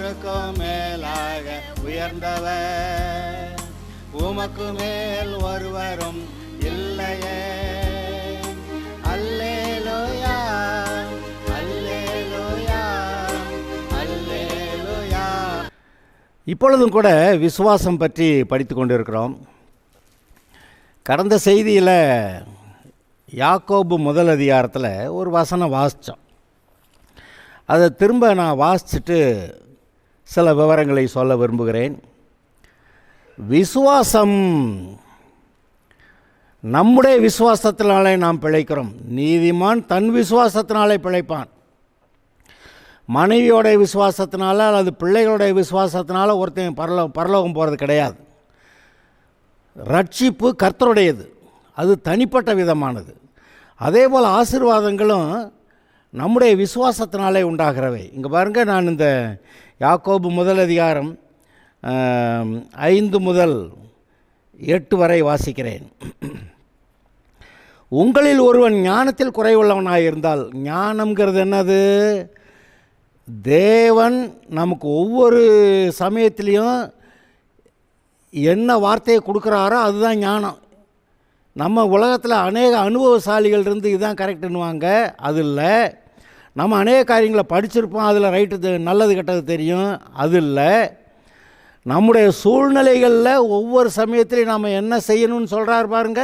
எல்லாருக்கும் மேலாக உயர்ந்தவர், உமக்கு மேல் ஒருவரும் இல்லையே. அல்லேலூயா, அல்லேலூயா, அல்லேலூயா. இப்பொழுதும் கூட விசுவாசம் பற்றி படித்து கொண்டிருக்கிறோம். கடந்த செய்தியில் யாக்கோபு முதல் அதிகாரத்தில் ஒரு வசனம் வாசித்தோம். அதை திரும்ப நான் வாசிச்சுட்டு சில விவரங்களை சொல்ல விரும்புகிறேன். விசுவாசம், நம்முடைய விசுவாசத்தினாலே நாம் பிழைக்கிறோம். நீதிமான் தன் விசுவாசத்தினாலே பிழைப்பான். மனைவியோடைய விசுவாசத்தினால அல்லது பிள்ளைகளுடைய விசுவாசத்தினால ஒருத்தன் பரலோகம் போகிறது கிடையாது. ரட்சிப்பு கர்த்தருடையது, அது தனிப்பட்ட விதமானது. அதே போல் ஆசீர்வாதங்களும் நம்முடைய விசுவாசத்தினாலே உண்டாகிறவை. இங்கே பாருங்கள், நான் இந்த யாக்கோபு முதல் அதிகாரம் 5 முதல் 8 வரை வாசிக்கிறேன். உங்களில் ஒருவன் ஞானத்தில் குறைவுள்ளவனாக இருந்தால், ஞானம்ங்கிறது என்னது? தேவன் நமக்கு ஒவ்வொரு சமயத்திலையும் என்ன வார்த்தையை கொடுக்குறாரோ அதுதான் ஞானம். நம்ம உலகத்தில் அநேக அனுபவசாலிகள் இருந்து இதுதான் கரெக்டுன்னுவாங்க, அது இல்லை. நம்ம அநேக காரியங்களை படிச்சிருப்போம், அதில் ரைட்டு நல்லது கெட்டது தெரியும், அது இல்லை. நம்முடைய சூழ்நிலைகளில் ஒவ்வொரு சமயத்திலையும் நாம் என்ன செய்யணும்னு சொல்கிறார் பாருங்க,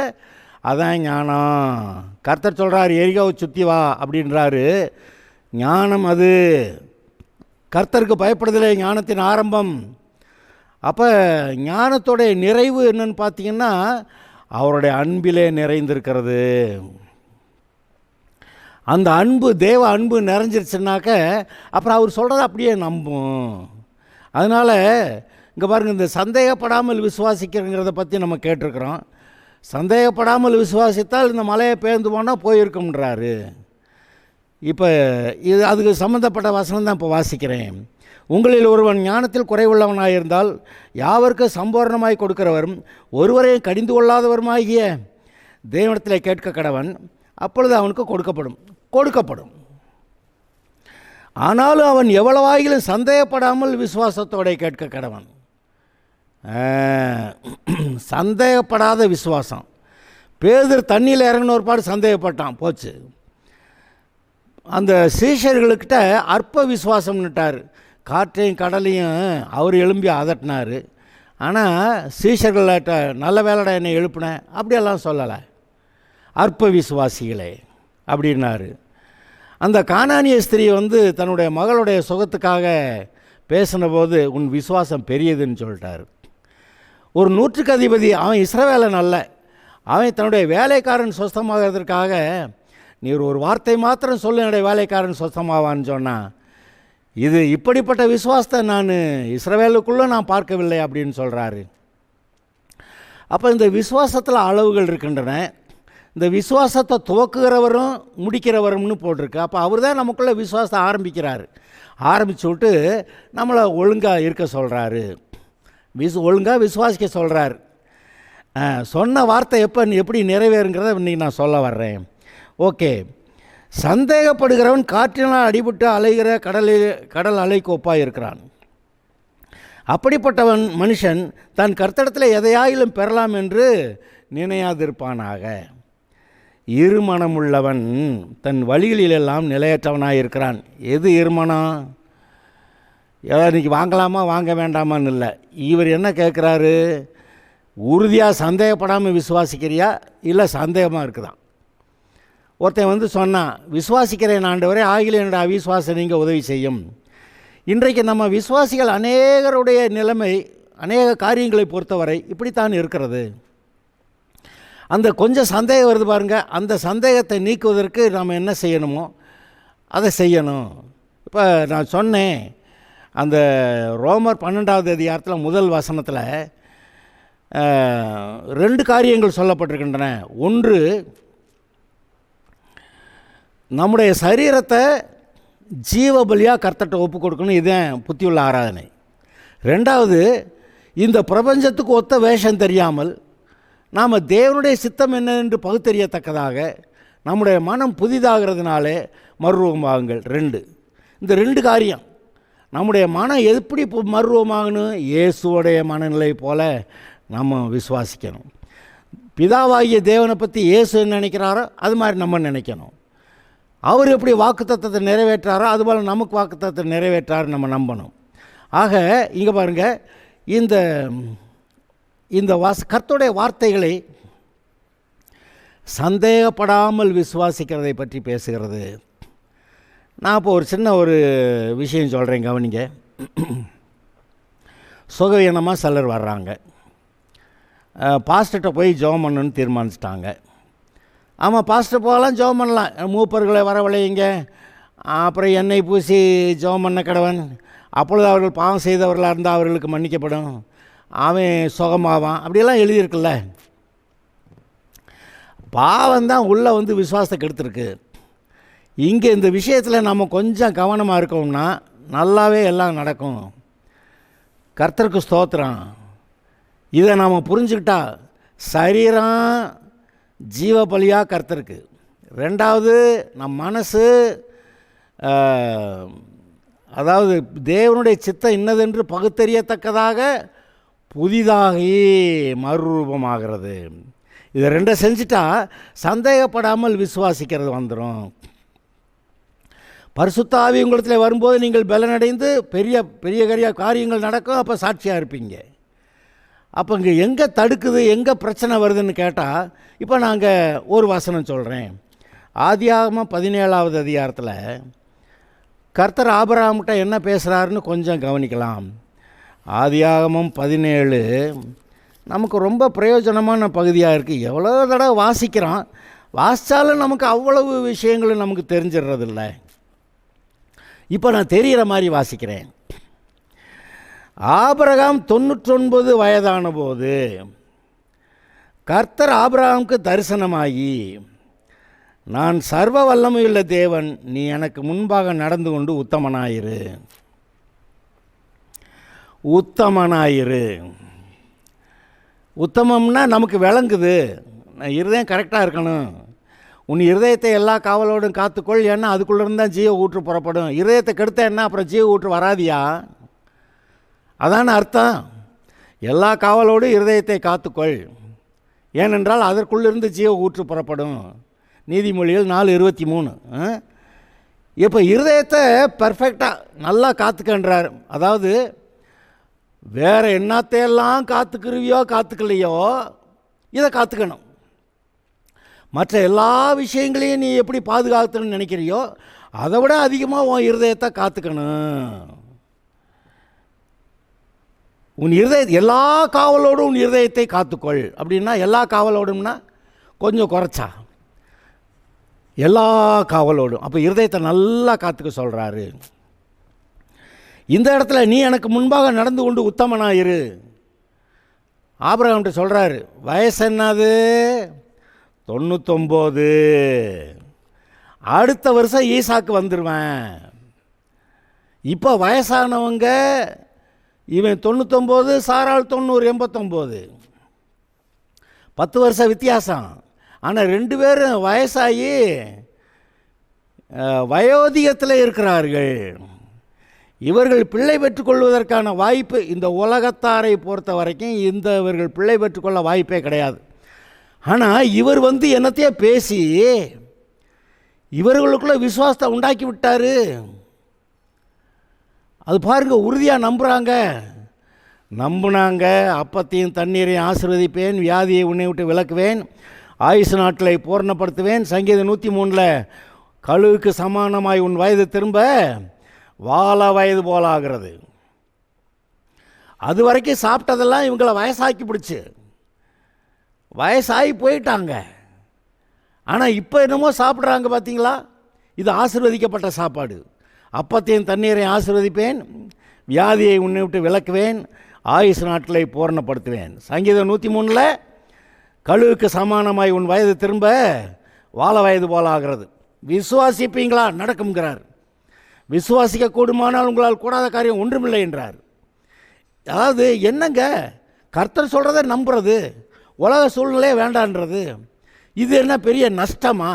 அதான் ஞானம். கர்த்தர் சொல்கிறார், எரிகாவை சுற்றி வா அப்படின்றாரு. ஞானம் அது. கர்த்தருக்கு பயப்படுதலே ஞானத்தின் ஆரம்பம். அப்போ ஞானத்தோடைய நிறைவு என்னன்னு பார்த்தீங்கன்னா, அவருடைய அன்பிலே நிறைந்திருக்கிறது. அந்த அன்பு, தேவ அன்பு நிறைஞ்சிருச்சுனாக்க அப்புறம் அவர் சொல்கிறத அப்படியே நம்பும். அதனால் இங்கே பாருங்கள், இந்த சந்தேகப்படாமல் விசுவாசிக்கிறங்கிறத பற்றி நம்ம கேட்டிருக்கிறோம். சந்தேகப்படாமல் விசுவாசித்தால் இந்த மலையை பேர்ந்து போனால் போயிருக்கும்ன்றாரு. இப்போ இது அதுக்கு சம்மந்தப்பட்ட வசனம் தான் இப்போ வாசிக்கிறேன். உங்களில் ஒருவன் ஞானத்தில் குறைவுள்ளவனாக இருந்தால் யாவருக்கு சம்பூர்ணமாய் கொடுக்கிறவரும் ஒருவரையும் கடிந்து கொள்ளாதவருமாகிய தேவனிடத்தில் கேட்க கடவன், அப்பொழுது அவனுக்கு கொடுக்கப்படும். ஆனாலும் அவன் எவ்வளவாகிலும் சந்தேகப்படாமல் விசுவாசத்தோட கேட்க கடவன். சந்தேகப்படாத விசுவாசம். பேதுரு தண்ணியில் இறங்கின ஒரு பாடு சந்தேகப்பட்டான், போச்சு. அந்த சீஷர்களுக்கிட்ட அற்ப விசுவாசம்னுட்டார். காற்றையும் கடலையும் அவர் எழும்பி அதட்டினார். ஆனால் சீஷர்கள்ட்ட நல்ல வேலைடா என்னை எழுப்பினேன் அப்படியெல்லாம் சொல்லலை, அற்ப விசுவாசிகளே அப்படின்னாரு. அந்த கானானிய ஸ்திரீ தன்னுடைய மகளுடைய சுகத்துக்காக பேசின போது உன் விசுவாசம் பெரியதுன்னு சொல்லிட்டார். ஒரு 100க்கு அதிபதி, அவன் இஸ்ரவேலன் அல்ல, அவன் தன்னுடைய வேலைக்காரன் சொஸ்தமாகிறதுக்காக நீர் ஒரு வார்த்தை மாத்திரம் சொல்லு என்னுடைய வேலைக்காரன் சொஸ்தமாவான்னு சொன்னான். இது இப்படிப்பட்ட விசுவாசத்தை நான் இஸ்ரவேலுக்குள்ளே நான் பார்க்கவில்லை அப்படின்னு சொல்கிறாரு. அப்போ இந்த விசுவாசத்தில் அளவுகள் இருக்கின்றன. இந்த விசுவாசத்தை துவக்குகிறவரும் முடிக்கிறவரும்னு போட்டிருக்கு. அப்போ அவர் தான் நமக்குள்ளே விசுவாசத்தை ஆரம்பிக்கிறார். ஆரம்பிச்சு விட்டு நம்மளை ஒழுங்காக இருக்க சொல்கிறாரு, ஒழுங்காக விசுவாசிக்க சொல்கிறார். சொன்ன வார்த்தை எப்படி நிறைவேறுங்கிறத இன்றைக்கி நான் சொல்ல வர்றேன். ஓகே. சந்தேகப்படுகிறவன் காற்றினால் அடிபட்டு அலைகிற கடல் அலைக்கு ஒப்பாக இருக்கிறான். அப்படிப்பட்டவன் மனுஷன் தன் கர்த்தரிடத்தில் எதையாயிலும் பெறலாம் என்று நினையாதிருப்பானாக. இருமனமுள்ளவன் தன் வழிகளிலெல்லாம் நிலையற்றவனாக இருக்கிறான். எது இருமனம்? இன்றைக்கி வாங்கலாமா வாங்க வேண்டாமான்னு இல்லை. இவர் என்ன கேட்குறாரு? உறுதியாக சந்தேகப்படாமல் விசுவாசிக்கிறியா இல்லை சந்தேகமாக இருக்குதான்? ஒருத்தன் சொன்னான், விசுவாசிக்கிறேன் ஆண்டவரே, ஆகில என்னோட அவிசுவாசம் நீங்கள் உதவி செய்யும். இன்றைக்கு நம்ம விசுவாசிகள் அநேகருடைய நிலைமை அநேக காரியங்களை பொறுத்தவரை இப்படித்தான் இருக்கிறது. அந்த கொஞ்சம் சந்தேகம் வருது பாருங்கள், அந்த சந்தேகத்தை நீக்குவதற்கு நாம் என்ன செய்யணுமோ அதை செய்யணும். இப்போ நான் சொன்னேன், அந்த ரோமர் 12வது அதிகாரத்தில் முதல் வசனத்தில் 2 காரியங்கள் சொல்லப்பட்டிருக்கின்றன. ஒன்று, நம்முடைய சரீரத்தை ஜீவபலியாக கர்த்தர்ட்ட ஒப்பு கொடுக்கணும், இதுதான் புத்தியுள்ள ஆராதனை. 2வது, இந்த பிரபஞ்சத்துக்கு ஒத்த வேஷம் தெரியாமல் நாம் தேவனுடைய சித்தம் என்ன என்று பகுத்தறியத்தக்கதாக நம்முடைய மனம் புதிதாகிறதுனாலே மறுரூபமாகுங்கள். 2 இந்த 2 காரியம் நம்முடைய மனம் எப்படி மறுரூபமாகணும்? இயேசுவோடைய மனநிலை போல் நம்ம விசுவாசிக்கணும். பிதாவாகிய தேவனை பற்றி இயேசு என்ன நினைக்கிறாரோ அது மாதிரி நம்ம நினைக்கணும். அவர் எப்படி வாக்குத்தத்தத்தை நிறைவேற்றாரோ அதுபோல் நமக்கு வாக்குத்தத்தத்தை நிறைவேற்றாரு நம்ம நம்பணும். ஆக இங்கே பாருங்கள், இந்த கர்த்தருடைய வார்த்தைகளை சந்தேகப்படாமல் விசுவாசிக்கிறதை பற்றி பேசுகிறது. நான் இப்போ ஒரு சின்ன விஷயம் சொல்கிறேன், கவனிங்க. சுகவீனமாக சிலர் வர்றாங்க. பாஸ்டர்கிட்ட போய் ஜெபம் பண்ணணுன்னு தீர்மானிச்சிட்டாங்க. ஆமாம், பாஸ்டர் போகலாம், ஜெபம் பண்ணலாம். மூப்பர்களை வரவழையுங்க, அப்புறம் எண்ணெய் பூசி ஜெபம் பண்ண கடவன், அப்பொழுது அவர்கள் பாவம் செய்தவர்களாக இருந்தால் அவர்களுக்கு மன்னிக்கப்படும், அவன் சுகமாவான், அப்படியெல்லாம் எழுதியிருக்குல்ல. பாவம்தான் உள்ளே விசுவாசத்தை கெடுத்துருக்கு. இங்கே இந்த விஷயத்தில் நம்ம கொஞ்சம் கவனமாக இருக்கோம்னா நல்லாவே எல்லாம் நடக்கும். கர்த்தருக்கு ஸ்தோத்திரம். இதை நாம் புரிஞ்சுக்கிட்டா சரீரம் ஜீவ பலியாக கர்த்தருக்கு, ரெண்டாவது நம் மனசு அதாவது தேவனுடைய சித்தம் இன்னதென்று பகுத்தறியத்தக்கதாக புதிதாகி மறுரூபமாகிறது. இதை ரெண்டை செஞ்சுட்டா சந்தேகப்படாமல் விசுவாசிக்கிறது வந்துடும். பரிசுத்த ஆவி உங்களிடத்தில் வரும்போது நீங்கள் பலனடைந்து பெரிய பெரிய காரியங்கள் நடக்கும். அப்போ சாட்சியாக இருப்பீங்க. அப்போ இங்கே எங்கே தடுக்குது, எங்கே பிரச்சனை வருதுன்னு கேட்டால், இப்போ நாங்கள் ஒரு வசனம் சொல்கிறேன். ஆதியாகமம் 17வது அதிகாரத்தில் கர்த்தர் ஆபிரகாம்கிட்ட என்ன பேசுகிறாருன்னு கொஞ்சம் கவனிக்கலாம். ஆதியாகமம் 17 நமக்கு ரொம்ப பிரயோஜனமான பகுதியாக இருக்குது. எவ்வளோ தடவை வாசிக்கிறோம், வாசித்தாலும் நமக்கு அவ்வளவு விஷயங்களும் நமக்கு தெரிஞ்சிடுறதில்ல. இப்போ நான் தெரிகிற மாதிரி வாசிக்கிறேன். ஆபிரகாம் 99 வயதான போது கர்த்தர் ஆபிரகாமுக்கு தரிசனமாகி, நான் சர்வ வல்லமையுள்ள தேவன், நீ எனக்கு முன்பாக நடந்து கொண்டு உத்தமனாயிரு. உத்தமம்னா நமக்கு விளங்குது, இருதயம் கரெக்டாக இருக்கணும். உன் இருதயத்தை எல்லா காவலோடும் காத்துக்கொள், ஏன்னா அதுக்குள்ளேருந்து தான் ஜீவ ஊற்று புறப்படும். இருதயத்தை கெடுத்த என்ன அப்புறம் ஜீவ ஊற்று வராதியா? அதான அர்த்தம். எல்லா காவலோடும் இருதயத்தை காத்துக்கொள், ஏனென்றால் அதற்குள்ளிருந்து ஜீவ ஊற்று புறப்படும். நீதிமொழிகள் 4:23. இப்போ இருதயத்தை பர்ஃபெக்டாக நல்லா காத்துக்கன்றார். அதாவது வேறு என்னத்தையெல்லாம் காத்துக்கிருவியோ காத்துக்கலையோ இதை காத்துக்கணும். மற்ற எல்லா விஷயங்களையும் நீ எப்படி பாதுகாத்துன்னு நினைக்கிறியோ அதை விட அதிகமாக உன் இருதயத்தை காத்துக்கணும். உன் எல்லா காவலோடும் உன் இருதயத்தை காத்துக்கொள். அப்படின்னா எல்லா காவலோடும்னா கொஞ்சம் குறைச்சா எல்லா காவலோடும். அப்போ இருதயத்தை நல்லா காத்துக்க சொல்கிறாரு. இந்த இடத்துல நீ எனக்கு முன்பாக நடந்து கொண்டு உத்தமனாயிரு. ஆபிரகாம்கிட்ட சொல்கிறாரு. வயசு என்னது? 99. அடுத்த வருஷம் ஈசாக்கு வந்துடுவேன். இப்போ வயசானவங்க இவன் 99, சாராள் 90, 89. 10 வருஷம் வித்தியாசம். ஆனால் 2 பேரும் வயசாகி வயோதிகத்தில் இருக்கிறார்கள். இவர்கள் பிள்ளை பெற்றுக்கொள்வதற்கான வாய்ப்பு இந்த உலகத்தாரை பொறுத்த வரைக்கும் இவர்கள் பிள்ளை பெற்றுக்கொள்ள வாய்ப்பே கிடையாது. ஆனால் இவர் என்னத்தையே பேசி இவர்களுக்குள்ள விசுவாசத்தை உண்டாக்கி விட்டார். அது பாருங்கள், உறுதியாக நம்புனாங்க. அப்பத்தையும் தண்ணீரையும் ஆசீர்வதிப்பேன், வியாதியை உன்னை விட்டு விலக்குவேன், ஆயுசு நாட்களை பூர்ணப்படுத்துவேன். சங்கீதம் 103 கழுவுக்கு சமானமாய் உன் வயது திரும்ப வாழ வயது போல ஆகிறது. அது வரைக்கும் சாப்பிட்டதெல்லாம் இவங்களை வயசாக்கி பிடிச்சி வயசாகி போயிட்டாங்க. ஆனால் இப்போ என்னமோ சாப்பிட்றாங்க பார்த்தீங்களா? இது ஆசீர்வதிக்கப்பட்ட சாப்பாடு. அப்பத்தையும் தண்ணீரை ஆசீர்வதிப்பேன், வியாதியை உன்னை விட்டு விலக்குவேன், ஆயுசு நாட்களை பூரணப்படுத்துவேன். சங்கீதம் 103 கழுவுக்கு சமானமாய் உன் வயது திரும்ப வாழ வயது போல ஆகிறது. விசுவாசிப்பீங்களா? நடக்கும்ங்கிறார். விசுவாசிக்க கூடுமானால் உங்களால் கூடாத காரியம் ஒன்றுமில்லை என்றார். அதாவது என்னங்க, கர்த்தர் சொல்கிறத நம்புறது, உலக சூழ்நிலையே வேண்டான்றது, இது என்ன பெரிய நஷ்டமா?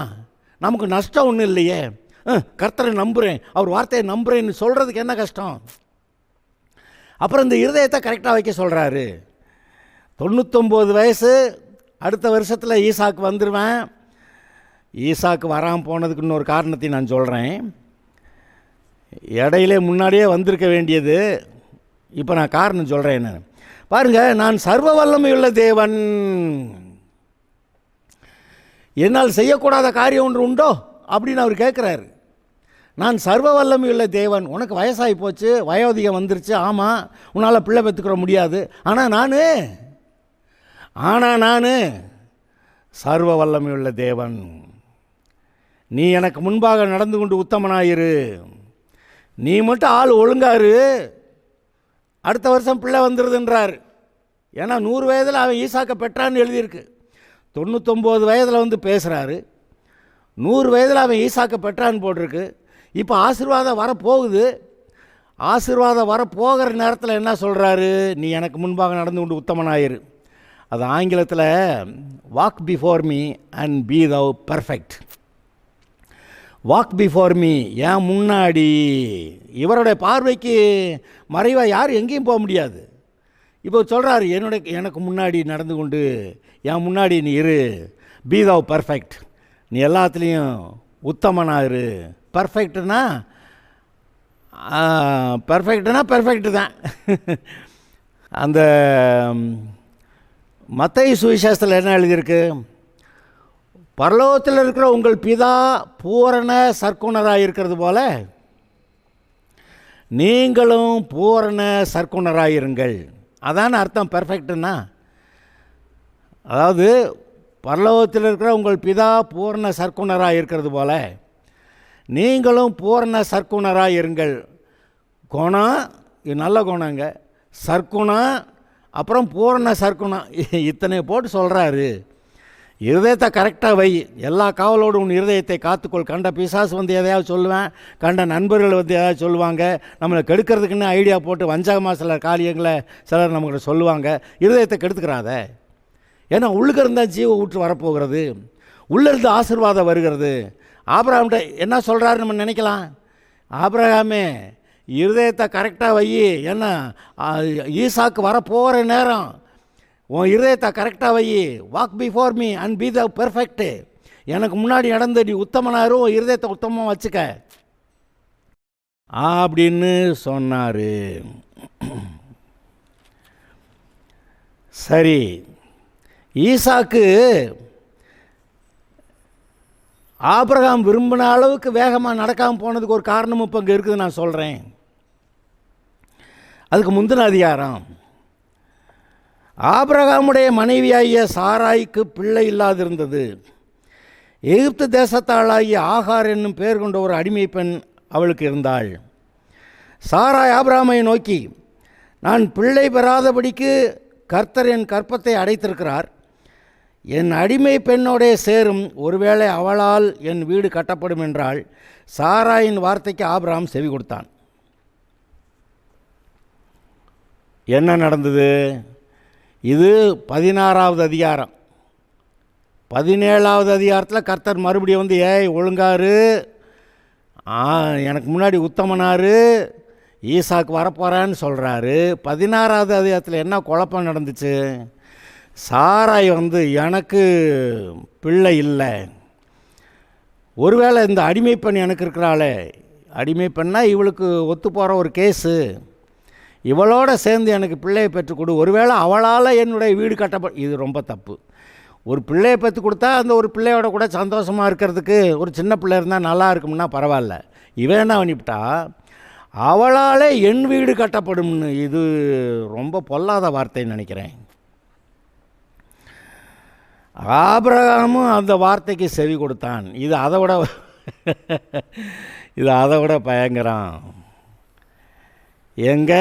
நமக்கு நஷ்டம் ஒன்றும் இல்லையே. கர்த்தரை நம்புகிறேன், அவர் வார்த்தையை நம்புகிறேன்னு சொல்கிறதுக்கு என்ன கஷ்டம்? அப்புறம் இந்த இருதயத்தை கரெக்டாக வைக்க சொல்கிறாரு. 99 வயசு, அடுத்த வருஷத்தில் ஈசாக்கு வந்துடுவேன். ஈசாக்கு வராமல் போனதுக்கு இன்னொரு காரணத்தை நான் சொல்கிறேன். இடையிலே முன்னாடியே வந்திருக்க வேண்டியது, இப்போ நான் காரணம் சொல்கிறேன். என்ன பாருங்கள், நான் சர்வ வல்லமையுள்ள தேவன், என்னால் செய்யக்கூடாத காரியம் ஒன்று உண்டோ அப்படின்னு அவர் கேட்குறாரு. நான் சர்வ வல்லமையுள்ள தேவன், உனக்கு வயசாகி போச்சு, வயோதிகம் வந்துருச்சு, ஆமாம் உன்னால் பிள்ளை பெற்றுக்கிற முடியாது, ஆனால் நான் சர்வ வல்லமையுள்ள தேவன். நீ எனக்கு முன்பாக நடந்து கொண்டு உத்தமனாயிரு, நீ மட்டும் ஆள் ஒழுங்காரு, அடுத்த வருஷம் பிள்ளை வந்துடுதுன்றார். ஏன்னா 100 வயதில் அவன் ஈசாக்கை பெற்றான்னு எழுதியிருக்கு. 99 வயதில் வந்து பேசுகிறாரு. 100 வயதில் அவன் ஈசாக்கை பெற்றான்னு போட்டிருக்கு. இப்போ ஆசீர்வாதம் வரப்போகுது. ஆசீர்வாதம் வரப்போகிற நேரத்தில் என்ன சொல்கிறாரு? நீ எனக்கு முன்பாக நடந்து கொண்டு உத்தமனாயிரு. அது ஆங்கிலத்தில் walk before me and be thou perfect. Walk before me, ஏன் முன்னாடி. இவருடைய பார்வைக்கு மறைவாக யார் எங்கேயும் போக முடியாது. இப்போ சொல்கிறாரு, எனக்கு முன்னாடி நடந்து கொண்டு என் முன்னாடி நீ இரு. பி தௌ பெர்ஃபெக்ட், நீ எல்லாத்துலேயும் உத்தமனாயிரு. பெர்ஃபெக்ட்னா பெர்ஃபெக்ட் தான். அந்த மத்தேயு சுவிசேஷத்தில் என்ன எழுதியிருக்கு? பரலோகத்தில் இருக்கிற உங்கள் பிதா பூரண சற்குணராக இருக்கிறது போல நீங்களும் பூரண சற்குணராயிருங்கள். அதான அர்த்தம் பெர்ஃபெக்ட்னா. அதாவது பரலோகத்தில் இருக்கிற உங்கள் பிதா பூரண சற்குணராக இருக்கிறது போல நீங்களும் பூரண சற்குணராக இருங்கள். குணம், இது நல்ல குணங்க. சற்குணம், அப்புறம் பூரண சற்குணம், இத்தனை போட்டு சொல்கிறாரு. இருதயத்தை கரெக்டாக வை, எல்லா காவலோடு உன் இருதயத்தை காத்துக்கொள். கண்ட பிசாசு வந்து எதையாவது சொல்லுவேன், கண்ட நண்பர்கள் வந்து எதாவது சொல்லுவாங்க, நம்மளை கெடுக்கிறதுக்குன்னு ஐடியா போட்டு வஞ்சகமாக சில காரியங்களை சிலர் நம்மகிட்ட சொல்லுவாங்க. இருதயத்தை கெடுத்துக்கிறாத. ஏன்னா உள்ளுக்கு இருந்தால் ஜீவ ஊற்று வரப்போகிறது, உள்ளிருந்து ஆசீர்வாதம் வருகிறது. ஆபிரகாம்கிட்ட என்ன சொல்கிறாரு நம்ம நினைக்கலாம்? ஆபிரகாமே இருதயத்தை கரெக்டாக வை, ஏன்னா ஈசாக்கு வரப்போகிற நேரம், உன் இருதயத்தை கரெக்டாக வை. Walk before me and be the perfect, எனக்கு முன்னாடி நடந்து நீ உத்தமனாரும் உன் இருதயத்தை உத்தமமாக வச்சுக்க அப்படின்னு சொன்னார். சரி, ஈசாக்கு ஆபிரகாம் விரும்பின அளவுக்கு வேகமாக நடக்காமல் போனதுக்கு ஒரு காரணமும் இப்போ இங்கே இருக்குது, நான் சொல்கிறேன். அதுக்கு முந்தின அதிகாரம், ஆபிரகாமுடைய மனைவியாகிய சாராய்க்கு பிள்ளை இல்லாதிருந்தது. எகிப்து தேசத்தாளாகிய ஆகார் என்னும் பெயர் கொண்ட ஒரு அடிமை பெண் அவளுக்கு இருந்தாள். சாராய் ஆபிரகாமை நோக்கி, நான் பிள்ளை பெறாதபடிக்கு கர்த்தர் என் கற்பத்தை அடைத்திருக்கிறார், என் அடிமை பெண்ணோடைய சேரும், ஒருவேளை அவளால் என் வீடு கட்டப்படும் என்றாள். சாராயின் வார்த்தைக்கு ஆபிரகாம் செவி கொடுத்தான். என்ன நடந்தது? இது 16வது அதிகாரம். 17வது அதிகாரத்தில் கர்த்தர் மறுபடியும் வந்து, ஏய் ஒழுங்காரு, எனக்கு முன்னாடி உத்தமனாரு, ஈசாக்கு வரப்போகிறான்னு சொல்கிறாரு. 16வது அதிகாரத்தில் என்ன குழப்பம் நடந்துச்சு? சாராய் வந்து, எனக்கு பிள்ளை இல்லை, ஒருவேளை இந்த அடிமை பெண் எனக்கு இருக்கிறாளே, அடிமை பெண்ணால் இவளுக்கு ஒத்து போகிற ஒரு கேஸு, இவளோட சேர்ந்து எனக்கு பிள்ளையை பெற்றுக் கொடு, ஒருவேளை அவளால் என்னுடைய வீடு இது ரொம்ப தப்பு. ஒரு பிள்ளையை பெற்று கொடுத்தா அந்த ஒரு பிள்ளையோட கூட சந்தோஷமாக இருக்கிறதுக்கு ஒரு சின்ன பிள்ளை இருந்தால் நல்லா இருக்கும்னா பரவாயில்ல. இவன் என்ன பண்ணிவிட்டா, அவளால் என் வீடு கட்டப்படும்னு. இது ரொம்ப பொல்லாத வார்த்தைன்னு நினைக்கிறேன். ஆபிரகாமும் அந்த வார்த்தைக்கு செவி கொடுத்தான். இது அதை விட பயங்கரம். எங்க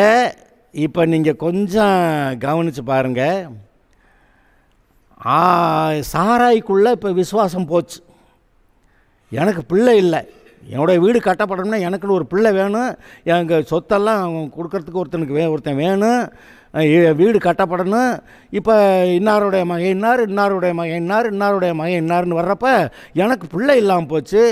இப்போ நீங்கள் கொஞ்சம் கவனித்து பாருங்கள். சாராய்க்குள்ளே இப்போ விசுவாசம் போச்சு. எனக்கு பிள்ளை இல்லை, என்னோடய வீடு கட்டப்படணும்னா எனக்குன்னு ஒரு பிள்ளை வேணும், எங்கள் சொத்தெல்லாம் கொடுக்கறதுக்கு ஒருத்தன் வேணும், வீடு கட்டப்படணும். இப்போ இன்னாருடைய மகன் இன்னாருடைய மகன் இன்னாருன்னு வர்றப்ப எனக்கு பிள்ளை இல்லாமல் போச்சு,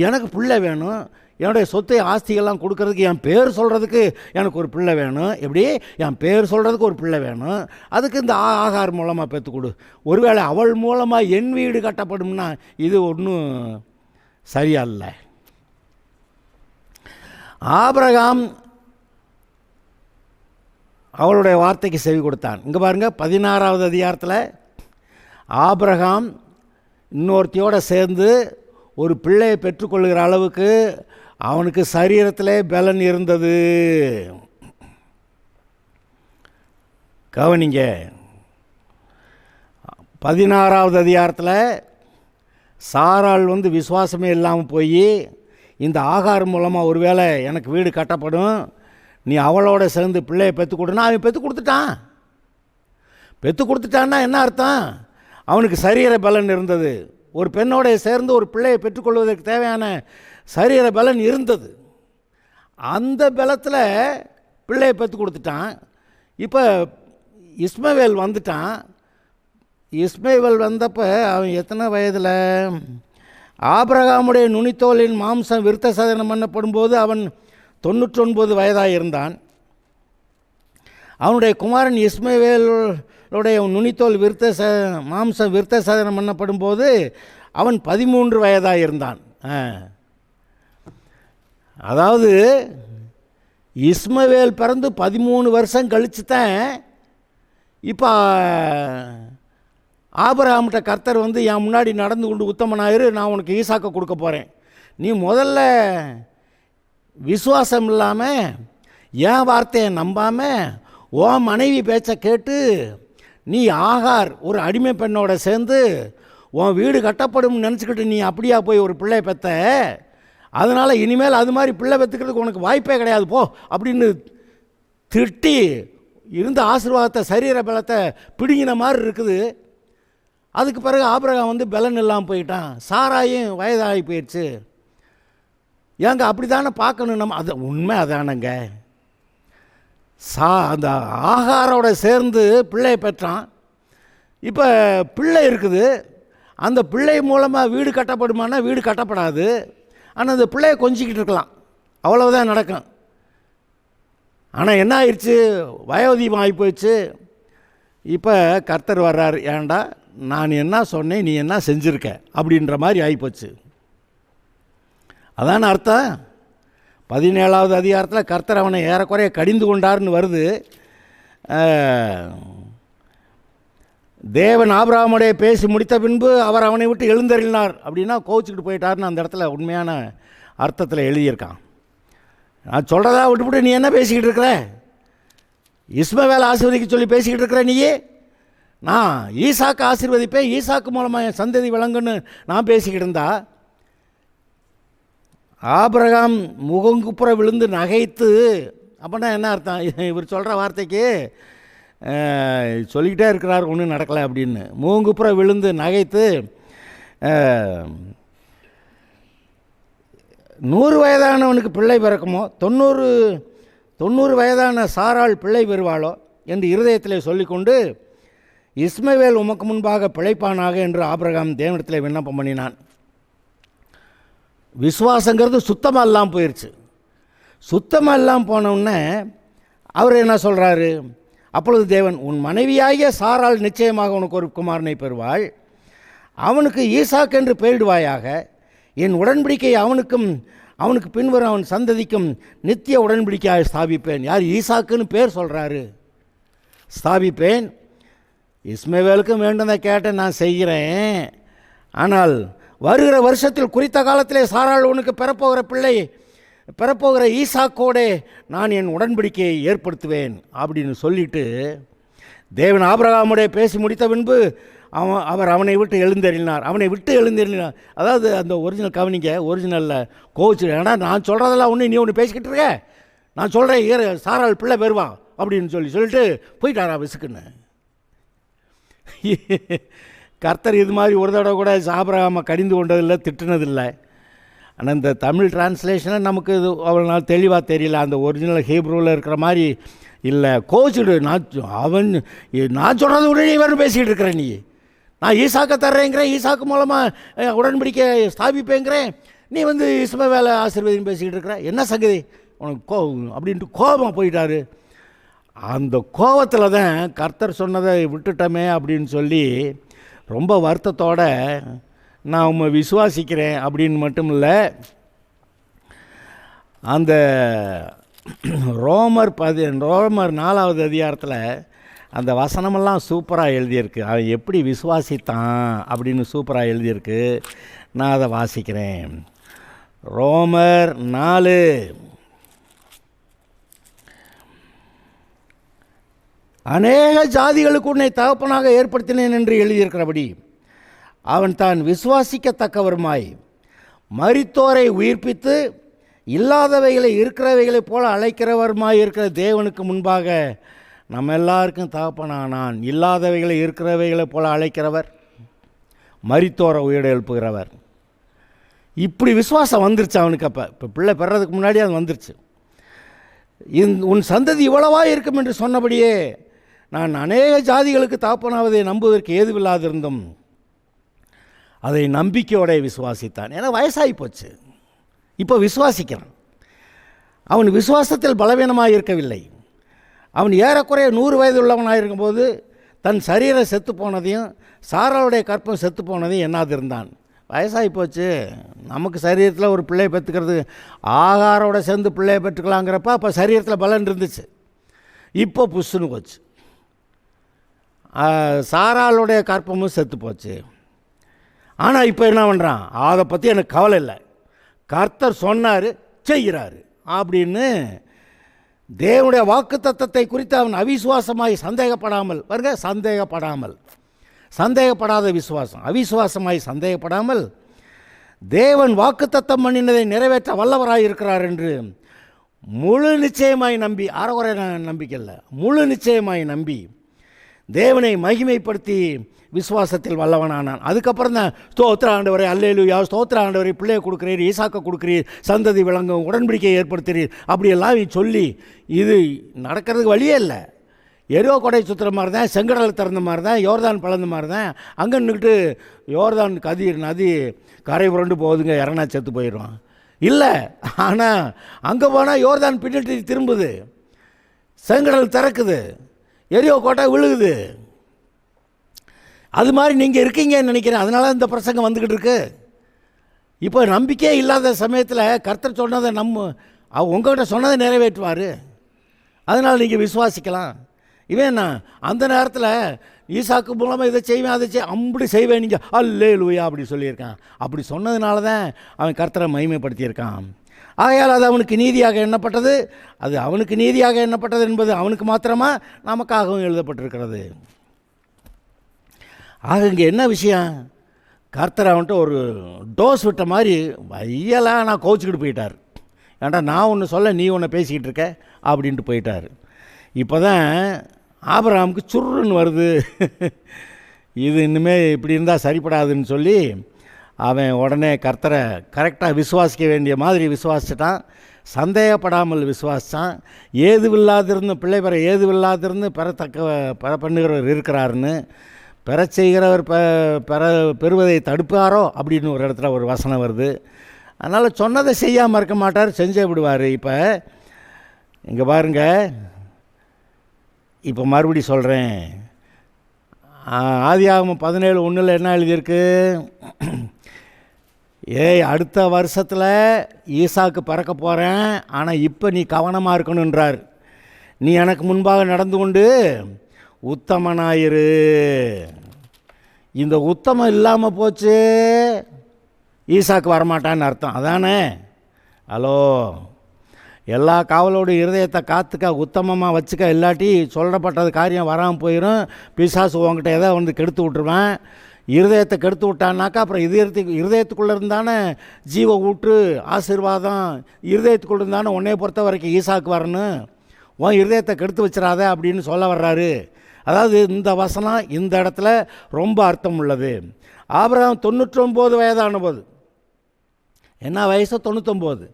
எனக்கு பிள்ளை வேணும், என்னுடைய சொத்தை ஆஸ்திகள்லாம் கொடுக்கறதுக்கு என் பேர் சொல்கிறதுக்கு எனக்கு ஒரு பிள்ளை வேணும். எப்படி என் பேர் சொல்கிறதுக்கு ஒரு பிள்ளை வேணும், அதுக்கு இந்த ஆகார் மூலமாக பெற்று கொடு. ஒருவேளை அவள் மூலமாக என் வீடு கட்டப்படும்னா இது ஒன்றும் சரியா இல்லை. ஆபிரகாம் அவளுடைய வார்த்தைக்கு செவி கொடுத்தான். இங்கே பாருங்கள், 16வது அதிகாரத்தில் ஆபிரகாம் இன்னொருத்தியோடு சேர்ந்து ஒரு பிள்ளையை பெற்றுக்கொள்கிற அளவுக்கு அவனுக்கு சரீரத்திலே பலன் இருந்தது. கவனிங்க, 16வது அதிகாரத்தில் சாராள் விசுவாசமே இல்லாமல் போய் இந்த ஆகார் மூலமாக ஒருவேளை எனக்கு வீடு கட்டப்படும், நீ அவளோட சேர்ந்து பிள்ளையை பெற்று கொடுனா, அவன் பெற்று கொடுத்துட்டான். பெற்று கொடுத்துட்டான்னா என்ன அர்த்தம்? அவனுக்கு சரீர பலன் இருந்தது. ஒரு பெண்ணோட சேர்ந்து ஒரு பிள்ளையை பெற்றுக்கொள்வதற்கு தேவையான சரீர பலன் இருந்தது. அந்த பலத்தில் பிள்ளையை பெற்று கொடுத்துட்டான். இப்போ இஸ்மவேல் வந்துட்டான். இஸ்மவேல் வந்தப்போ அவன் எத்தனை வயதில்? ஆபிரகாமுடைய நுனித்தோலின் மாம்சம் விருத்த சேதனம் பண்ணப்படும்போது அவன் 99 வயதாக இருந்தான். அவனுடைய குமாரன் இஸ்மவேலுடைய நுனித்தோல் மாம்சம் விருத்த சேதனம் பண்ணப்படும் போது அவன் 13 வயதாக இருந்தான். அதாவது இஸ்மவேல் பிறந்து 13 வருஷம் கழிச்சு தான் இப்போ ஆபிரகாம்கிட்ட கர்த்தர் என் முன்னாடி நடந்து கொண்டு உத்தமனாயிரு, நான் உனக்கு ஈசாக்கை கொடுக்க போகிறேன். நீ முதல்ல விசுவாசம் இல்லாமல் என் வார்த்தையை நம்பாமல் உன் மனைவி பேச்சை கேட்டு நீ ஆகார் ஒரு அடிமை பெண்ணோட சேர்ந்து உன் வீடு கட்டப்படும் நினச்சிக்கிட்டு நீ அப்படியா போய் ஒரு பிள்ளை பெற்ற, அதனால் இனிமேல் அது மாதிரி பிள்ளை பெற்றுக்கிறதுக்கு உனக்கு வாய்ப்பே கிடையாது போ அப்படின்னு திட்டி இருந்த ஆசீர்வாதத்தை சரீர பலத்தை பிடுங்கின மாதிரி இருக்குது. அதுக்கு பிறகு ஆபிரகாம் பலன் இல்லாமல் போயிட்டான். சாராயும் வயதாகி போயிடுச்சு. ஏங்க அப்படி தானே பார்க்கணும் நம்ம. அது உண்மை அதானங்க. அந்த ஆகாரோட சேர்ந்து பிள்ளை பெற்றான். இப்போ பிள்ளை இருக்குது. அந்த பிள்ளை மூலமாக வீடு கட்டப்படுமானா வீடு கட்டப்படாது. ஆனால் அந்த பிள்ளையை கொஞ்சிக்கிட்டு இருக்கலாம், அவ்வளவுதான் நடக்கும். ஆனால் என்ன ஆயிடுச்சு? வயோதிபம் ஆகி போயிடுச்சு. இப்போ கர்த்தர் வர்றார், ஏன்டா நான் என்ன சொன்னேன் நீ என்ன செஞ்சுருக்க அப்படின்ற மாதிரி ஆகிப்போச்சு. அதான அர்த்தம். 17வது அதிகாரத்தில் கர்த்தர் அவனை ஏறக்குறைய கடிந்து கொண்டார்னு வருது. தேவன் ஆபிரகாமுடைய பேசி முடித்த பின்பு அவர் அவனை விட்டு எழுந்தருளினார் அப்படின்னா கோச்சிக்கிட்டு போயிட்டார்னு அந்த இடத்துல உண்மையான அர்த்தத்தில் எழுதியிருக்கான். நான் சொல்கிறதா விட்டுவிட்டு நீ என்ன பேசிக்கிட்டு இருக்கிற? இஸ்மவேலை ஆசீர்வதிக்க சொல்லி பேசிக்கிட்டு இருக்கிற நீயே. நான் ஈசாக்கு ஆசீர்வதிப்பேன், ஈசாக்கு மூலமாக என் சந்ததி விளங்குன்னு நான் பேசிக்கிட்டு இருந்தா ஆபிரகாம் முகங்குப்புற விழுந்து நகைத்து, அப்படின்னா என்ன அர்த்தம்? இவர் சொல்கிற வார்த்தைக்கு சொல்லிக்கிட்டே இருக்கிறார் ஒன்றும் நடக்கலை அப்படின்னு. முகங்குப்புற விழுந்து நகைத்து 100 வயதானவனுக்கு பிள்ளை பிறக்குமோ, 90 வயதான சாராள் பிள்ளை பெறுவாளோ என்று இருதயத்தில் சொல்லிக்கொண்டு இஸ்மவேல் உமக்கு முன்பாக பிழைப்பானாக என்று ஆபிரகாம் தேவனிடத்தில் விண்ணப்பம் பண்ணினான். விசுவாசங்கிறது சுத்தமாக இல்லாமல் போயிடுச்சு. சுத்தமாக இல்லாமல் போனவுடனே அவர் என்ன சொல்கிறாரு? அப்பொழுது தேவன், உன் மனைவியாகிய சாராள் நிச்சயமாக உனக்கு ஒரு குமாரனை பெறுவாள், அவனுக்கு ஈசாக்கு என்று பெயரிடுவாயாக, என் உடன்படிக்கை அவனுக்கு பின்வரும் அவன் சந்ததிக்கும் நித்திய உடன்படிக்கையாக ஸ்தாபிப்பேன். யார்? ஈசாக்குன்னு பேர் சொல்கிறாரு. ஸ்தாபிப்பேன். இஸ்மவேலுக்கும் வேண்டுதை கேட்ட நான் செய்கிறேன். ஆனால் வருகிற வருஷத்தில் குறித்த காலத்திலே சாராள் உனக்கு பெறப்போகிற ஈசாக்கோடே நான் என் உடன்படிக்கையை ஏற்படுத்துவேன் அப்படின்னு சொல்லிட்டு தேவன் ஆபிரகாமுடைய பேசி முடித்த பின்பு அவர் அவனை விட்டு எழுந்தறினார். அதாவது அந்த ஒரிஜினல் கவனிங்க, ஒரிஜினலில் கோச்சு, ஏன்னா நான் சொல்கிறதெல்லாம் ஒன்று நீ ஒன்று பேசிக்கிட்டு இருக்க, நான் சொல்கிறேன் சாராள் பிள்ளை பெறுவான் அப்படின்னு சொல்லிட்டு போயிட்டாரா விசுக்குன்னு. கர்த்தர் இது மாதிரி ஒரு தடவை கூட ஆபிரகாமை கடிந்து கொண்டதில்லை, திட்டினதில்லை. ஆனால் இந்த தமிழ் டிரான்ஸ்லேஷனை நமக்கு இது அவ்வளோ நாள் தெளிவாக தெரியல. அந்த ஒரிஜினல் ஹீப்ரூவில் இருக்கிற மாதிரி இல்லை. கோச்சிடு, நான் சொல்கிறத உடனே வேறு பேசிக்கிட்டு இருக்கிறேன். நான் ஈசாக்கை தர்றேங்கிறேன், ஈசாக்கு மூலமாக உடன்படிக்கை ஸ்தாபிப்பேங்கிறேன், நீ வந்து இஸ்மவேலை ஆசீர்வதின்னு பேசிக்கிட்டு இருக்கிற, என்ன சங்கதி உனக்கு அப்படின்ட்டு கோபமாக போயிட்டாரு. அந்த கோபத்தில் தான் கர்த்தர் சொன்னதை விட்டுட்டோமே அப்படின்னு சொல்லி ரொம்ப வருத்தத்தோடு நான் உம்மை விசுவாசிக்கிறேன் அப்படின்னு மட்டும் இல்லை, அந்த ரோமர் 4வது அதிகாரத்தில் அந்த வசனமெல்லாம் சூப்பராக எழுதியிருக்கு. அவன் எப்படி விசுவாசித்தான் அப்படின்னு சூப்பராக எழுதியிருக்கு. நான் அதை வாசிக்கிறேன். ரோமர் 4 அநேக ஜாதிகளுக்கு உன்னை தகப்பனாக ஏற்படுத்தினேன் என்று எழுதியிருக்கிறபடி அவன் தான் விசுவாசிக்கத்தக்கவருமாய் மரித்தோரை உயிர்ப்பித்து இல்லாதவைகளை இருக்கிறவைகளைப் போல அழைக்கிறவருமாய் இருக்கிற தேவனுக்கு முன்பாக நம்ம எல்லாருக்கும் தகப்பனானான். இல்லாதவைகளை இருக்கிறவைகளைப் போல அழைக்கிறவர், மரித்தோரை உயிர் எழுப்புகிறவர். இப்படி விசுவாசம் வந்துருச்சு அவனுக்கு. இப்போ பிள்ளை பெறதுக்கு முன்னாடி அது வந்துருச்சு. உன் சந்ததி இவ்வளவா இருக்கும் என்று சொன்னபடியே நான் அநேக ஜாதிகளுக்கு தகப்பனாவதை நம்புவதற்கு ஏதுவில்லாதிருந்தும் அதை நம்பிக்கையோட விசுவாசித்தான். ஏன்னா வயசாகி போச்சு, இப்போ விசுவாசிக்கிறான். அவன் விசுவாசத்தில் பலவீனமாக இருக்கவில்லை. அவன் ஏறக்குறைய 100 வயது உள்ளவனாக இருக்கும்போது தன் சரீரம் செத்து போனதையும் சாராளுடைய கற்பம் செத்து போனதையும் எண்ணாதிருந்தான். வயசாகி போச்சு, நமக்கு சரீரத்தில் ஒரு பிள்ளையை பெற்றுக்கிறது, ஆகாரோட சேர்ந்து பிள்ளையை பெற்றுக்கலாங்கிறப்ப அப்போ சரீரத்தில் பலன் இருந்துச்சு. இப்போ புஷ்ஷுன்னு போச்சு. சாராளுடைய கற்பமும் செத்து போச்சு. ஆனால் இப்போ என்ன பண்ணுறான், அதை பற்றி எனக்கு கவலை இல்லை, கர்த்தர் சொன்னார் செய்கிறாரு அப்படின்னு தேவனுடைய வாக்கு தத்தத்தை குறித்து அவன் அவிசுவாசமாய் சந்தேகப்படாமல் சந்தேகப்படாத விசுவாசம், அவிசுவாசமாய் சந்தேகப்படாமல் தேவன் வாக்கு தத்தம் பண்ணினதை நிறைவேற்ற வல்லவராய் இருக்கிறார் என்று முழு நிச்சயமாய் நம்பி, அறகுறை நம்பிக்கை இல்லை, முழு நிச்சயமாய் நம்பி தேவனை மகிமைப்படுத்தி விசுவாசத்தில் வல்லவனானான். அதுக்கப்புறம் தான் ஸ்தோத்திர ஆண்டவரை, அல்லேலூயா, ஸ்தோத்திர ஆண்டவரை, பிள்ளையை கொடுக்குறீர், ஈசாக்க கொடுக்குறீர், சந்ததி விளங்கும், உடன்படிக்கையை ஏற்படுத்துறீர், அப்படியெல்லாம் சொல்லி இது நடக்கிறதுக்கு வழியே இல்லை. எரியோ கொடை சுற்றுற மாதிரி தான், செங்கடல் திறந்த மாதிரி தான், யோர்தான் பிளந்த மாதிரி தான். அங்கே நின்றுக்கிட்டு யோர்தான் நதி கரை புரண்டு போகுதுங்க, இறனா செத்து போயிடுவான் இல்லை. ஆனால் அங்கே போனால் யோர்தான் பின்னிட்டு திரும்புது, செங்கடல் திறக்குது, எரியோ கோட்டை விழுகுது. அது மாதிரி நீங்கள் இருக்கீங்கன்னு நினைக்கிறேன். அதனால இந்த பிரசங்கம் வந்துக்கிட்டு இருக்கு. இப்போ நம்பிக்கையே இல்லாத சமயத்தில் கர்த்தர் சொன்னதை உங்கள்கிட்ட சொன்னதை நிறைவேற்றுவார். அதனால் நீங்கள் விசுவாசிக்கலாம். இவன் அந்த நேரத்தில் ஈசாக்கு மூலமாக இதை செய்வேன், அதை அப்படி செய்வேன், நீங்கள் அல்லேலூயா அப்படி சொல்லியிருக்கான். அப்படி சொன்னதுனால தான் அவன் கர்த்தரை மகிமைப்படுத்தியிருக்கான். ஆகையால் அது அவனுக்கு நீதியாக எண்ணப்பட்டது. அது அவனுக்கு நீதியாக எண்ணப்பட்டது என்பது அவனுக்கு மாத்திரமா, நமக்காகவும் எழுதப்பட்டிருக்கிறது. ஆக இங்கே என்ன விஷயம், கர்த்தர் அவன்கிட்ட ஒரு டோஸ் விட்ட மாதிரி வையெல்லாம் நான் கோச்சிக்கிட்டு போயிட்டார். ஏன்டா நான் ஒன்று சொல்ல நீ ஒன்று பேசிக்கிட்டு இருக்க அப்படின்ட்டு போயிட்டார். இப்போ தான் ஆபிரகாமுக்கு சுருன்னு வருது, இது இன்னுமே இப்படி இருந்தால் சரிப்படாதுன்னு சொல்லி அவன் உடனே கர்த்தரை கரெக்டாக விசுவாசிக்க வேண்டிய மாதிரி விசுவாசிட்டான். சந்தேகப்படாமல் விசுவாசித்தான். ஏதுவில்லாதிருந்து பிள்ளை பெற ஏதுவில்லாதிருந்து பெற பண்ணுகிறவர் இருக்கிறாருன்னு, பெற செய்கிறவர் பெறுவதை தடுப்பாரோ அப்படின்னு ஒரு இடத்துல ஒரு வசனம் வருது. அதனால் சொன்னதை செய்யாமல் இருக்க மாட்டார், செஞ்சே விடுவார். இப்போ இங்கே பாருங்கள், இப்போ மறுபடி சொல்கிறேன். ஆதியாகமம் 17:1 என்ன எழுதியிருக்கு, அடுத்த வருஷத்தில் ஈசாக்கு பிறக்க போகிறேன், ஆனால் இப்போ நீ கவனமாக இருக்கணுன்றார். நீ எனக்கு முன்பாக நடந்து கொண்டு உத்தமனாயிரு. இந்த உத்தமம் இல்லாமல் போச்சு, ஈசாக்கு வரமாட்டான்னு அர்த்தம் அதானே? ஹலோ, எல்லா காவலோட இருதயத்தை காத்துக்க, உத்தமமாக வச்சுக்க, இல்லாட்டி சொல்லப்பட்டது காரியம் வராமல் போயிடும். பிசாசு உங்ககிட்ட எதை வந்து கெடுத்து விட்டுருவேன். இருதயத்தை கெடுத்து விட்டான்னாக்கா அப்புறம் இருதயத்துக்குள்ளே இருந்தானே ஜீவ ஊற்று ஆசீர்வாதம், இருதயத்துக்குள்ளே இருந்தானே உன்னைய பொறுத்த வரைக்கும் ஈசாக்கு வரணும். உன் இருதயத்தை கெடுத்து வச்சிடாத அப்படின்னு சொல்ல வர்றாரு. அதாவது இந்த வசனம் இந்த இடத்துல ரொம்ப அர்த்தம் உள்ளது. ஆபிரகாம் 99 வயதான போது, என்ன வயசு 99,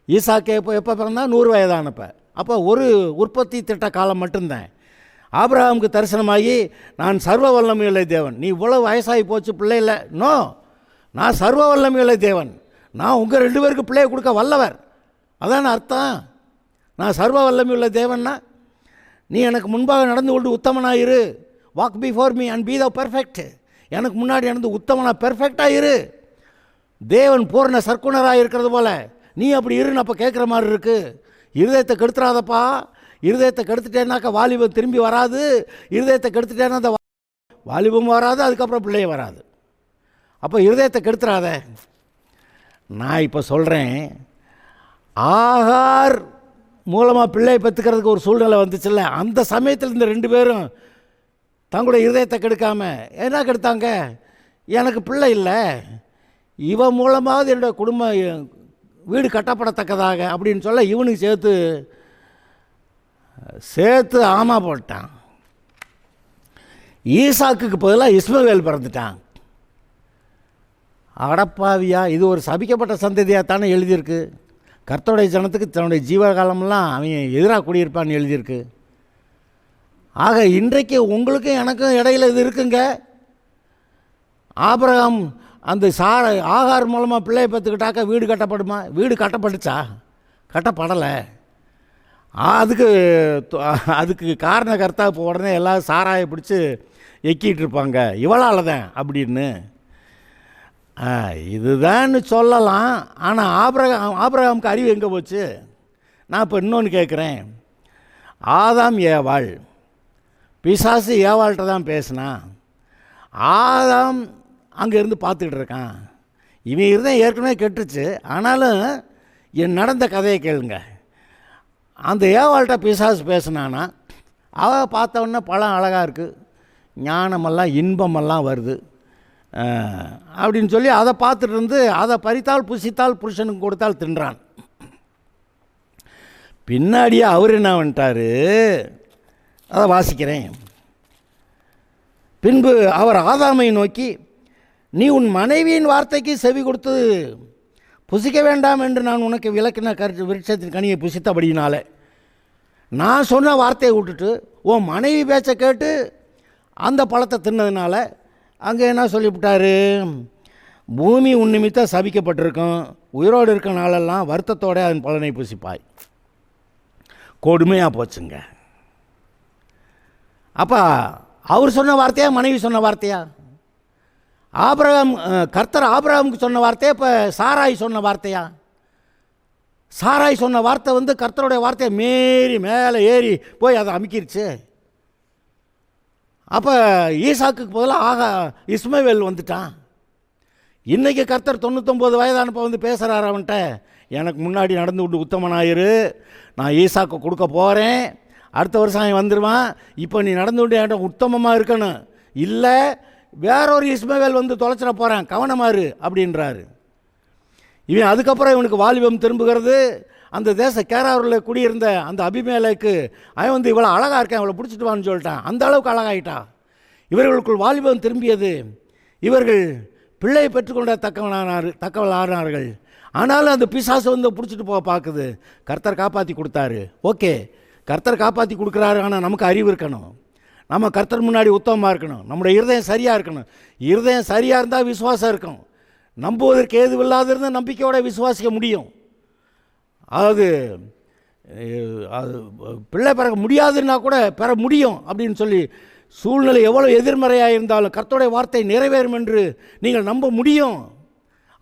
ஈசாக்கு எப்போ பிறந்தா 100 வயதானப்ப. அப்போ ஒரு உற்பத்தி திட்ட காலம் மட்டும்தான். ஆபிரகாமுக்கு தரிசனமாகி, நான் சர்வ வல்லமையுள்ள தேவன், நீ இவ்வளோ வயசாகி போச்சு பிள்ளை இல்லை, நோ, நான் சர்வ வல்லமையுள்ள தேவன், நான் உங்கள் 2 பேருக்கு பிள்ளையை கொடுக்க வல்லவர். அதான அர்த்தம். நான் சர்வ வல்லமையுள்ள தேவன்னா, நீ எனக்கு முன்பாக நடந்து கொண்டு உத்தமனாயிரு. Walk before me and be the perfect. எனக்கு முன்னாடி நடந்து உத்தமனா பெர்ஃபெக்டாக இரு. தேவன் பூர்ண சர்க்குணராக இருக்கிறது போல நீ அப்படி இருன்னு அப்போ கேட்குற மாதிரி இருக்குது. இருதயத்தை கெடுத்துறாதப்பா. இருதயத்தை கெடுத்துட்டேன்னாக்கா வாலிபம் திரும்பி வராது. இருதயத்தை கெடுத்துட்டேன்னா அந்த வாலிபம் வராது, அதுக்கப்புறம் பிள்ளைய வராது. அப்போ இருதயத்தை கெடுத்துறாத. நான் இப்போ சொல்கிறேன், ஆகார் மூலமாக பிள்ளையை பெற்றுக்கிறதுக்கு ஒரு சூழ்நிலை வந்துச்சுல்ல, அந்த சமயத்தில் இந்த 2 பேரும் தங்களுடைய இருதயத்தை கெடுக்காம என்ன கெடுத்தாங்க? எனக்கு பிள்ளை இல்லை, இவன் மூலமாவது என்னோடய குடும்ப வீடு கட்டப்படத்தக்கதாக அப்படின்னு சொல்ல இவனுக்கு சேர்த்து ஆமா போட்டான். ஈசாக்குக்கு பதிலாக இஸ்மவேல் பிறந்துட்டான். அடப்பாவியா, இது ஒரு சபிக்கப்பட்ட சந்ததியாக தானே எழுதியிருக்கு. கர்த்தருடைய ஜனத்துக்கு தன்னுடைய ஜீவகாலமெல்லாம் அவன் எதிராக குடியிருப்பான்னு எழுதியிருக்கு. ஆக இன்றைக்கு உங்களுக்கும் எனக்கும் இடையில் இது இருக்குங்க. ஆபிரகாம் அந்த ஆகார் மூலமாக பிள்ளையை பெற்றுக்கிட்டாக்கா வீடு கட்டப்படுமா? வீடு கட்டப்பட்டுச்சா? கட்டப்படலை. அதுக்கு காரணக்கர்த்தா இப்போ உடனே எல்லாம் சாராயை பிடிச்சி எக்கிட்டு இருப்பாங்க, இவளால் தான் அப்படின்னு. இதுதான்னு சொல்லலாம். ஆனால் ஆபிரகாமுக்கு அறிவு எங்கே போச்சு? நான் இப்போ இன்னொன்று கேட்குறேன். ஆதாம் ஏவாள், பிசாசு ஏவாள்கிட்ட தான் பேசினான். ஆதாம் அங்கே இருந்து பார்த்துக்கிட்டு இருக்கான். இவன் இருந்தால் ஏற்கனவே கெட்டுச்சு. ஆனாலும் என் நடந்த கதையை கேளுங்க. அந்த ஏவாள்கிட்ட பிசாசு பேசினானா, அவள் பார்த்தவொன்னே பழம் அழகாக இருக்குது, ஞானமெல்லாம் இன்பமெல்லாம் வருது அப்படின்னு சொல்லி அதை பார்த்துட்டு இருந்து அதை பறித்தால் புசித்தால் புருஷனுக்கு கொடுத்தால் தின்றான். பின்னாடியே அவர் என்ன பண்ணிட்டார்? அதை வாசிக்கிறேன். பின்பு அவர் ஆதாமை நோக்கி, நீ உன் மனைவியின் வார்த்தைக்கு செவி கொடுத்து புசிக்க வேண்டாம் என்று நான் உனக்கு விளக்கின விருட்சத்தின் கனியை புசித்தபடியினால நான் சொன்ன வார்த்தையை விட்டுட்டு உன் மனைவி பேச்சை கேட்டு அந்த பழத்தை தின்னதுனால அங்கே என்ன சொல்லிவிட்டார்? பூமி உன் நிமித்தம் சபிக்கப்பட்டிருக்கும், உயிரோடு இருக்க நாளெல்லாம் வருத்தத்தோடு அதன் பலனை புசிப்பாய். கொடுமையாக போச்சுங்க. அப்போ அவர் சொன்ன வார்த்தையா மனைவி சொன்ன வார்த்தையா? கர்த்தர் ஆபிரகாமுக்கு சொன்ன வார்த்தையா இப்போ சாராய் சொன்ன வார்த்தையா? சாராய் சொன்ன வார்த்தை கர்த்தருடைய வார்த்தையை மீறி மேலே ஏறி போய் அதை அமுக்கிருச்சு. அப்போ ஈசாக்குக்கு பதிலாக இஸ்மவேல் வந்துட்டான். இன்றைக்கி கர்த்தர் 99 வயதானப்போ பேசுகிறார் அவன்கிட்ட, எனக்கு முன்னாடி நடந்து கொண்டு உத்தமனாயிரு, நான் ஈசாக்கு கொடுக்க போகிறேன், அடுத்த வருஷம் அவன் வந்துடுவான், இப்போ நீ நடந்து கொண்டு என்கிட்ட உத்தமமாக இருக்கணும், இல்லை வேறொரு இஸ்மவேல் தொலைச்சிட போகிறான், கவனமாரு அப்படின்றாரு. இவன் அதுக்கப்புறம் இவனுக்கு வாலிபம் திரும்புகிறது. அந்த தேச கேராவூரில் குடியிருந்த அந்த அபிமேலைக்கு அவன் இவ்வளோ அழகாக இருக்கேன், அவளை பிடிச்சிட்டு வான்னு சொல்லிட்டான். அந்த அளவுக்கு அழகாயிட்டா. இவர்களுக்குள் வாலிபம் திரும்பியது. இவர்கள் பிள்ளையை பெற்றுக்கொண்ட தக்கவளானார்கள். ஆனாலும் அந்த பிசாசு பிடிச்சிட்டு போக பார்க்குது. கர்த்தர் காப்பாற்றி கொடுத்தாரு. ஓகே, கர்த்தர் காப்பாற்றி கொடுக்குறாரு. ஆனால் நமக்கு அறிவு இருக்கணும். நம்ம கர்த்தர் முன்னாடி உத்தமமாக இருக்கணும். நம்முடைய இருதயம் சரியாக இருக்கணும். இருதயம் சரியாக இருந்தால் விசுவாசம் இருக்கும். நம்புவதற்கு ஏதுவில்லாத இருந்தால் நம்பிக்கையோட விசுவாசிக்க முடியும். அதாவது பிள்ளை பெற முடியாதுன்னா கூட பெற முடியும் அப்படின்னு சொல்லி, சூழ்நிலை எவ்வளோ எதிர்மறையாக இருந்தாலும் கர்த்தருடைய வார்த்தை நிறைவேறும் என்று நீங்கள் நம்ப முடியும்.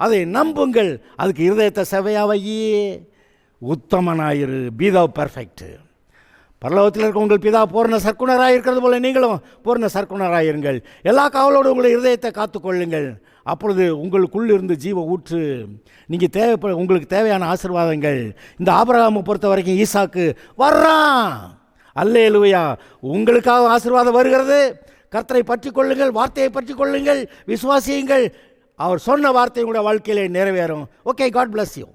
அதை நம்புங்கள். அதுக்கு இருதயத்தை செவையாவையே உத்தமனாயிரு. B the perfect. பரலோகத்தில் இருக்க உங்கள் பிதா பூர்ண சர்க்குணராக இருக்கிறது போல நீங்களும் பூர்ண சர்க்குணராயிருங்கள். எல்லா காவலோடு உங்களை இருதயத்தை காத்துக்கொள்ளுங்கள். அப்பொழுது உங்களுக்குள் இருந்து ஜீவ ஊற்று நீங்கள் உங்களுக்கு தேவையான ஆசீர்வாதங்கள். இந்த ஆபிரகாமை பொறுத்த வரைக்கும் ஈசாக்கு வர்றான். அல்லேலூயா. உங்களுக்காக ஆசீர்வாதம் வருகிறது. கர்த்தரை பற்றி கொள்ளுங்கள், வார்த்தையை பற்றி கொள்ளுங்கள், விசுவாசியுங்கள். அவர் சொன்ன வார்த்தை உங்களுடைய வாழ்க்கையிலே நிறைவேறும். Okay, God bless you.